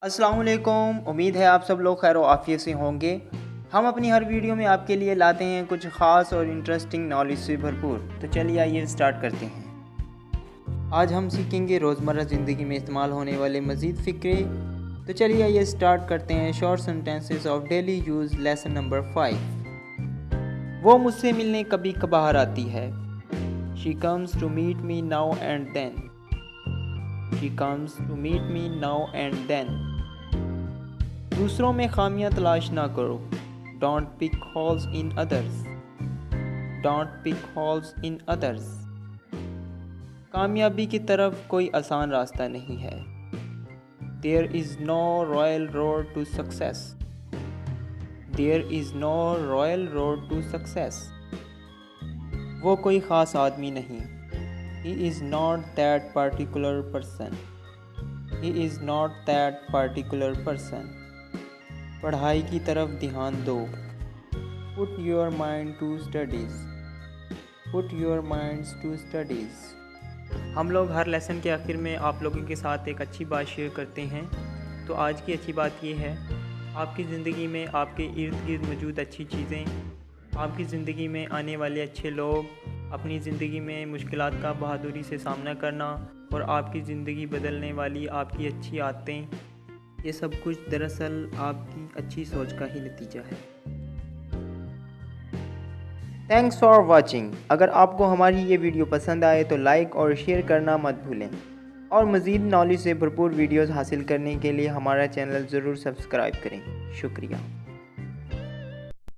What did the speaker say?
अस्सलाम वालेकुम। उम्मीद है आप सब लोग खैर आफियत से होंगे। हम अपनी हर वीडियो में आपके लिए लाते हैं कुछ ख़ास और इंटरेस्टिंग नॉलेज से भरपूर। तो चलिए आइए स्टार्ट करते हैं। आज हम सीखेंगे रोज़मर्रा ज़िंदगी में इस्तेमाल होने वाले मज़ीद फ़िक्रे। तो चलिए आइए स्टार्ट करते हैं। Short sentences of daily use lesson number 5। वो मुझसे मिलने कभी कभार आती है। She comes to meet me now and then. She comes to meet me now and then. दूसरों में खामियां तलाश ना करो। Don't pick holes in others. Don't pick holes in others. कामयाबी की तरफ कोई आसान रास्ता नहीं है। There is no royal road to success. There is no royal road to success. वो कोई ख़ास आदमी नहीं। He is not that particular person. He is not that particular person. पढ़ाई की तरफ ध्यान दो। Put your mind to studies. Put your minds to studies. हम लोग हर लेसन के आखिर में आप लोगों के साथ एक अच्छी बात शेयर करते हैं। तो आज की अच्छी बात ये है, आपकी ज़िंदगी में आपके इर्द गिर्द मौजूद अच्छी चीज़ें, आपकी ज़िंदगी में आने वाले अच्छे लोग, अपनी ज़िंदगी में मुश्किलात का बहादुरी से सामना करना और आपकी ज़िंदगी बदलने वाली आपकी अच्छी आदतें, ये सब कुछ दरअसल आपकी अच्छी सोच का ही नतीजा है। Thanks for watching. अगर आपको हमारी ये वीडियो पसंद आए तो लाइक और शेयर करना मत भूलें, और मज़ीद नॉलेज से भरपूर वीडियोस हासिल करने के लिए हमारा चैनल ज़रूर सब्सक्राइब करें। शुक्रिया।